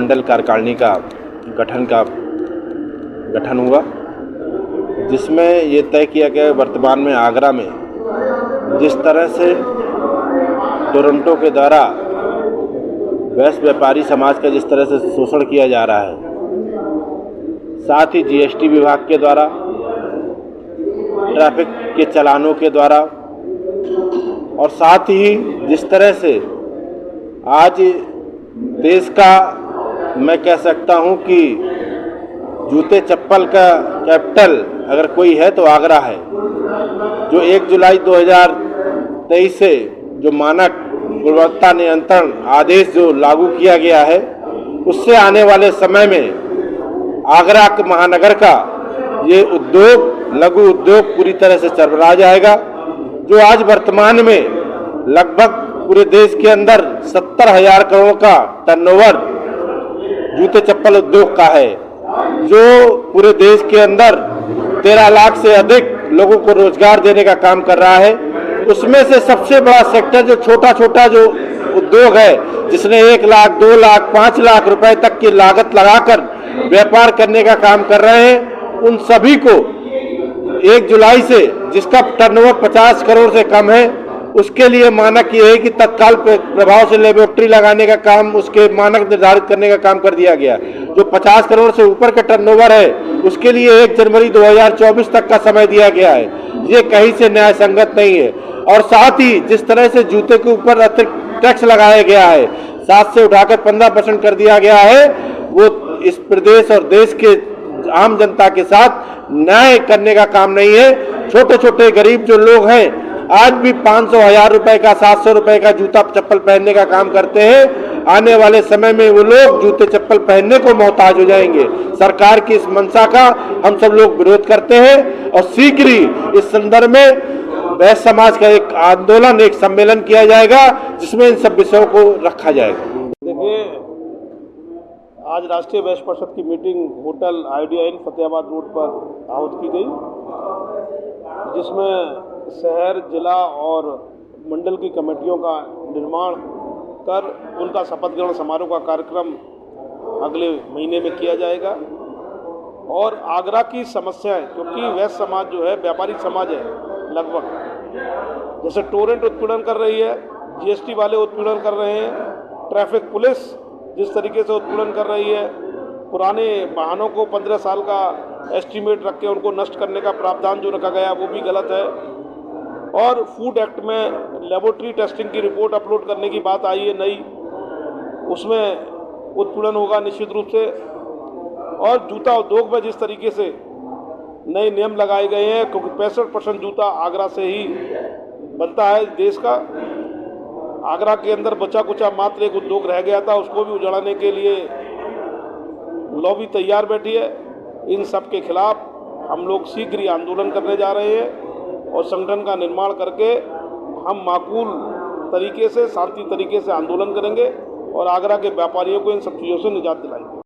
मंडल कार्यकारिणी का गठन हुआ, जिसमें ये तय किया गया वर्तमान में आगरा में जिस तरह से टोरंटो के द्वारा वैश्य व्यापारी समाज का जिस तरह से शोषण किया जा रहा है, साथ ही जीएसटी विभाग के द्वारा, ट्रैफिक के चालानों के द्वारा, और साथ ही जिस तरह से आज देश का मैं कह सकता हूं कि जूते चप्पल का कैपिटल अगर कोई है तो आगरा है। जो 1 जुलाई 2023 से जो मानक गुणवत्ता नियंत्रण आदेश जो लागू किया गया है, उससे आने वाले समय में आगरा महानगर का ये उद्योग, लघु उद्योग पूरी तरह से चरमरा जाएगा। जो आज वर्तमान में लगभग पूरे देश के अंदर 70,000 करोड़ का टर्नओवर जूते चप्पल उद्योग का है, जो पूरे देश के अंदर 13 लाख से अधिक लोगों को रोजगार देने का काम कर रहा है। उसमें से सबसे बड़ा सेक्टर जो छोटा जो उद्योग है, जिसने 1 लाख, 2 लाख, 5 लाख रुपए तक की लागत लगाकर व्यापार करने का काम कर रहे हैं, उन सभी को 1 जुलाई से जिसका टर्नओवर 50 करोड़ से कम है, उसके लिए मानक ये है कि तत्काल प्रभाव से लेबोरेटरी लगाने का काम, उसके मानक निर्धारित करने का काम कर दिया गया। जो 50 करोड़ से ऊपर का टर्नओवर है, उसके लिए 1 जनवरी 2024 तक का समय दिया गया है। ये कहीं से न्याय संगत नहीं है। और साथ ही जिस तरह से जूते के ऊपर अतिरिक्त टैक्स लगाया गया है, 7 से उठाकर 15% कर दिया गया है, वो इस प्रदेश और देश के आम जनता के साथ न्याय करने का काम नहीं है। छोटे छोटे गरीब जो लोग हैं, आज भी 500, 1000 रुपए का, 700 रुपए का जूता चप्पल पहनने का काम करते हैं। आने वाले समय में वो लोग जूते चप्पल पहनने को मोहताज हो जाएंगे। सरकार की इस मंशा का हम सब लोग विरोध करते हैं और शीघ्र ही इस संदर्भ में वैश्य समाज का एक आंदोलन, एक सम्मेलन किया जाएगा, जिसमें इन सब विषयों को रखा जाएगा। देखिए, आज राष्ट्रीय वैश्य परिषद की meeting hotel idea in Fatehabad road पर आहूत की गई, जिसमें शहर, जिला और मंडल की कमेटियों का निर्माण कर उनका शपथ ग्रहण समारोह का कार्यक्रम अगले महीने में किया जाएगा। और आगरा की समस्याएं, क्योंकि वैश्य समाज जो है व्यापारिक समाज है, लगभग जैसे टोरेंट उत्पीड़न कर रही है, जीएसटी वाले उत्पीड़न कर रहे हैं, ट्रैफिक पुलिस जिस तरीके से उत्पीड़न कर रही है, पुराने वाहनों को 15 साल का एस्टीमेट रख के उनको नष्ट करने का प्रावधान जो रखा गया वो भी गलत है। और फूड एक्ट में लेबोरेटरी टेस्टिंग की रिपोर्ट अपलोड करने की बात आई है नई, उसमें उत्पीड़न होगा निश्चित रूप से। और जूता उद्योग में जिस तरीके से नए नियम लगाए गए हैं, क्योंकि 65% जूता आगरा से ही बनता है देश का। आगरा के अंदर बचा कुचा मात्र एक उद्योग रह गया था, उसको भी उजाड़ने के लिए लॉबी तैयार बैठी है। इन सब के खिलाफ हम लोग शीघ्र ही आंदोलन करने जा रहे हैं और संगठन का निर्माण करके हम माकूल तरीके से, शांति तरीके से आंदोलन करेंगे और आगरा के व्यापारियों को इन सब चीज़ों से निजात दिलाएंगे।